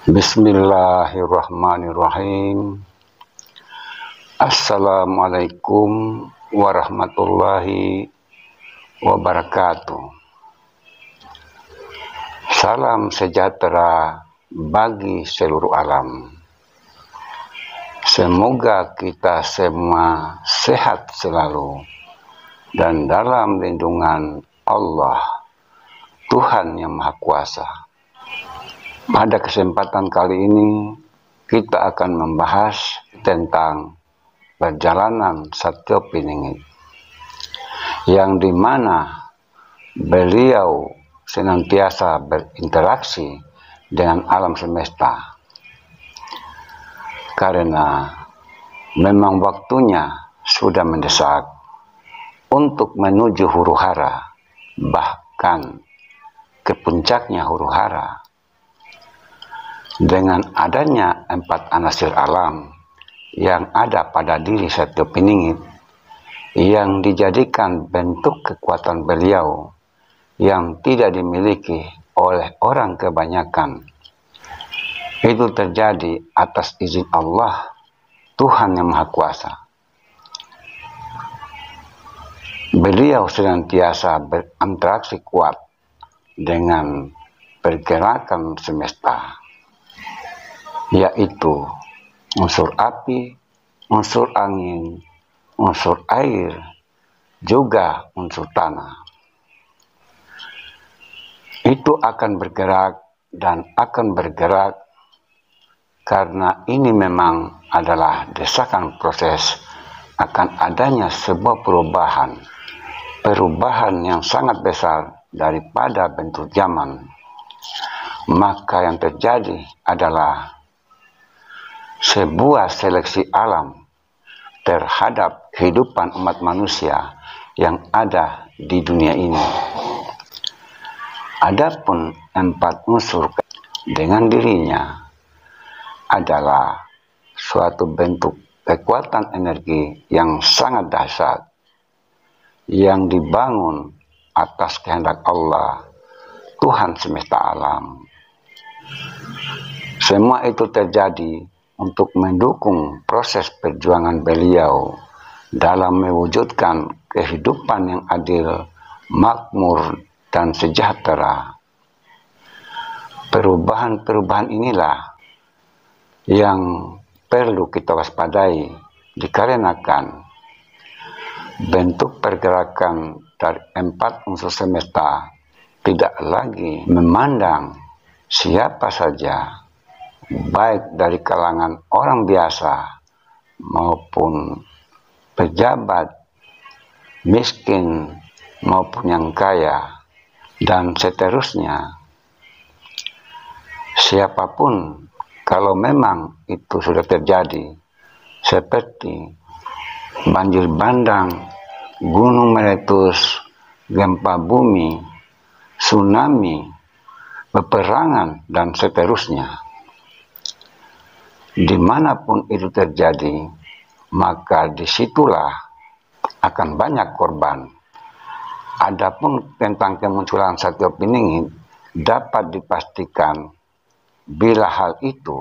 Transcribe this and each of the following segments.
Bismillahirrahmanirrahim. Assalamualaikum warahmatullahi wabarakatuh. Salam sejahtera bagi seluruh alam. Semoga kita semua sehat selalu dan dalam lindungan Allah, Tuhan yang Maha Kuasa. Pada kesempatan kali ini, kita akan membahas tentang perjalanan Satyopininggit, yang dimana beliau senantiasa berinteraksi dengan alam semesta. Karena memang waktunya sudah mendesak untuk menuju huru hara, bahkan ke puncaknya huru hara. Dengan adanya 4 anasir alam yang ada pada diri Satyopininggit, yang dijadikan bentuk kekuatan beliau yang tidak dimiliki oleh orang kebanyakan, itu terjadi atas izin Allah, Tuhan yang Maha Kuasa. Beliau senantiasa berinteraksi kuat dengan pergerakan semesta, yaitu unsur api, unsur angin, unsur air, juga unsur tanah. Itu akan bergerak dan akan bergerak karena ini memang adalah desakan proses akan adanya sebuah perubahan yang sangat besar daripada bentuk zaman. Maka yang terjadi adalah sebuah seleksi alam terhadap kehidupan umat manusia yang ada di dunia ini. Adapun 4 unsur dengan dirinya adalah suatu bentuk kekuatan energi yang sangat dahsyat, yang dibangun atas kehendak Allah, Tuhan semesta alam. Semua itu terjadi untuk mendukung proses perjuangan beliau dalam mewujudkan kehidupan yang adil, makmur, dan sejahtera. Perubahan-perubahan inilah yang perlu kita waspadai, dikarenakan bentuk pergerakan dari 4 unsur semesta tidak lagi memandang siapa saja, baik dari kalangan orang biasa maupun pejabat, miskin maupun yang kaya, dan seterusnya. Siapapun, kalau memang itu sudah terjadi, seperti banjir bandang, gunung meletus, gempa bumi, tsunami, peperangan, dan seterusnya. Dimanapun itu terjadi, maka disitulah akan banyak korban. Adapun tentang kemunculan Satyopininggit dapat dipastikan bila hal itu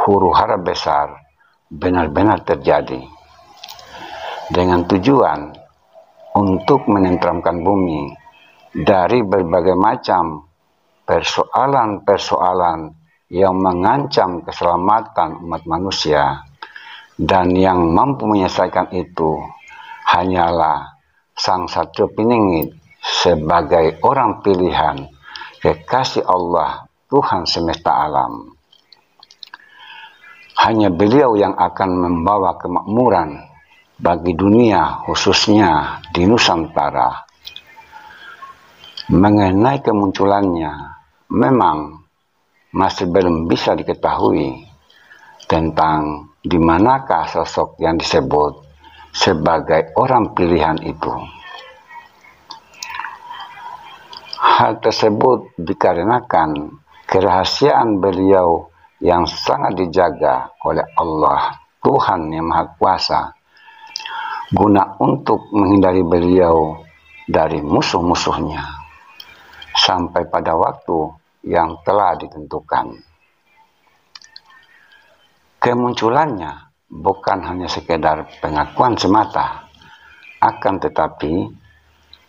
huru hara besar benar-benar terjadi, dengan tujuan untuk menenteramkan bumi dari berbagai macam persoalan-persoalan yang mengancam keselamatan umat manusia, dan yang mampu menyelesaikan itu hanyalah Sang Satyopininggit sebagai orang pilihan kekasih Allah, Tuhan semesta alam. Hanya beliau yang akan membawa kemakmuran bagi dunia, khususnya di Nusantara. Mengenai kemunculannya, memang masih belum bisa diketahui tentang di manakah sosok yang disebut sebagai orang pilihan itu. Hal tersebut dikarenakan kerahasiaan beliau yang sangat dijaga oleh Allah, Tuhan yang Maha Kuasa, guna untuk menghindari beliau dari musuh-musuhnya sampai pada waktu yang telah ditentukan. Kemunculannya bukan hanya sekedar pengakuan semata, akan tetapi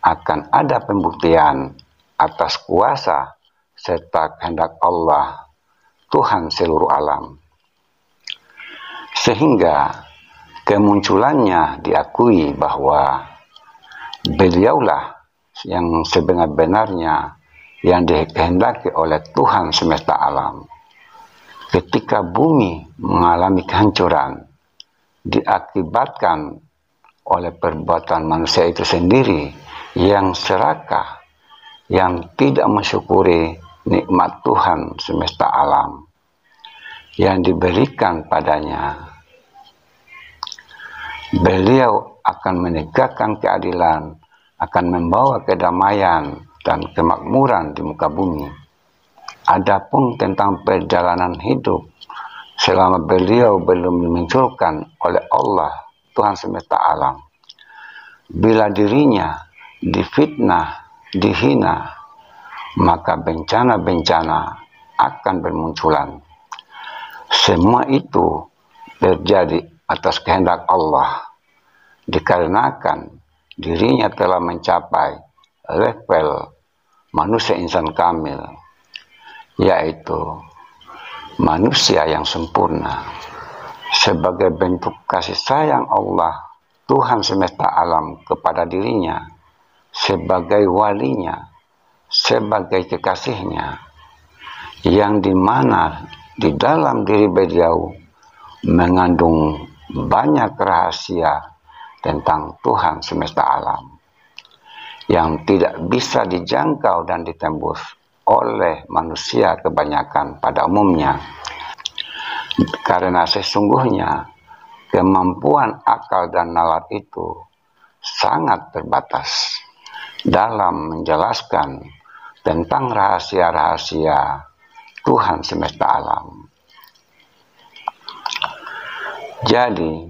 akan ada pembuktian atas kuasa serta kehendak Allah, Tuhan seluruh alam. Sehingga kemunculannya diakui bahwa beliaulah yang sebenar-benarnya yang dikehendaki oleh Tuhan semesta alam. Ketika bumi mengalami kehancuran diakibatkan oleh perbuatan manusia itu sendiri yang serakah, yang tidak mensyukuri nikmat Tuhan semesta alam yang diberikan padanya, beliau akan menegakkan keadilan, akan membawa kedamaian dan kemakmuran di muka bumi. Adapun tentang perjalanan hidup selama beliau belum dimunculkan oleh Allah, Tuhan semesta alam, bila dirinya difitnah, dihina, maka bencana-bencana akan bermunculan. Semua itu terjadi atas kehendak Allah, dikarenakan dirinya telah mencapai level manusia insan kamil, yaitu manusia yang sempurna. Sebagai bentuk kasih sayang Allah, Tuhan semesta alam kepada dirinya, sebagai walinya, sebagai kekasihnya, yang dimana di dalam diri beliau mengandung banyak rahasia tentang Tuhan semesta alam yang tidak bisa dijangkau dan ditembus oleh manusia kebanyakan pada umumnya, karena sesungguhnya kemampuan akal dan nalar itu sangat terbatas dalam menjelaskan tentang rahasia-rahasia Tuhan semesta alam. Jadi,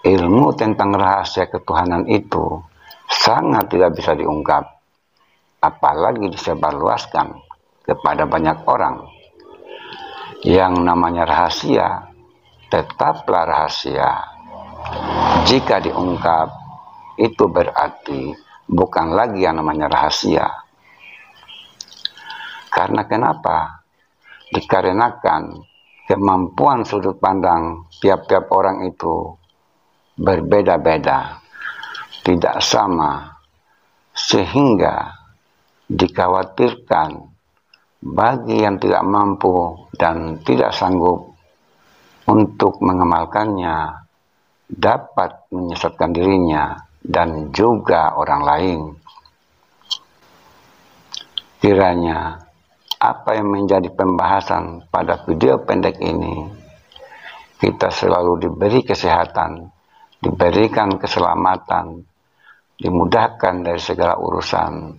ilmu tentang rahasia ketuhanan itu sangat tidak bisa diungkap, apalagi disebarluaskan kepada banyak orang. Yang namanya rahasia tetaplah rahasia. Jika diungkap, itu berarti bukan lagi yang namanya rahasia. Karena kenapa? Dikarenakan kemampuan sudut pandang tiap-tiap orang itu berbeda-beda, tidak sama, sehingga dikhawatirkan bagi yang tidak mampu dan tidak sanggup untuk mengamalkannya dapat menyesatkan dirinya dan juga orang lain. Kiranya apa yang menjadi pembahasan pada video pendek ini, kita selalu diberi kesehatan, diberikan keselamatan, dimudahkan dari segala urusan,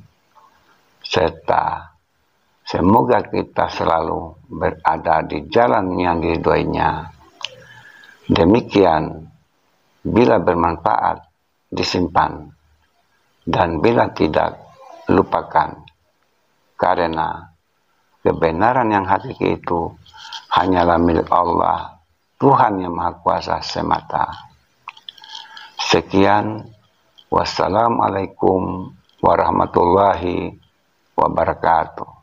serta semoga kita selalu berada di jalan yang diridhoinya. Demikian, bila bermanfaat, disimpan, dan bila tidak, lupakan, karena kebenaran yang hakiki itu hanyalah milik Allah, Tuhan yang Maha Kuasa semata. Sekian, wassalamualaikum warahmatullahi wabarakatuh.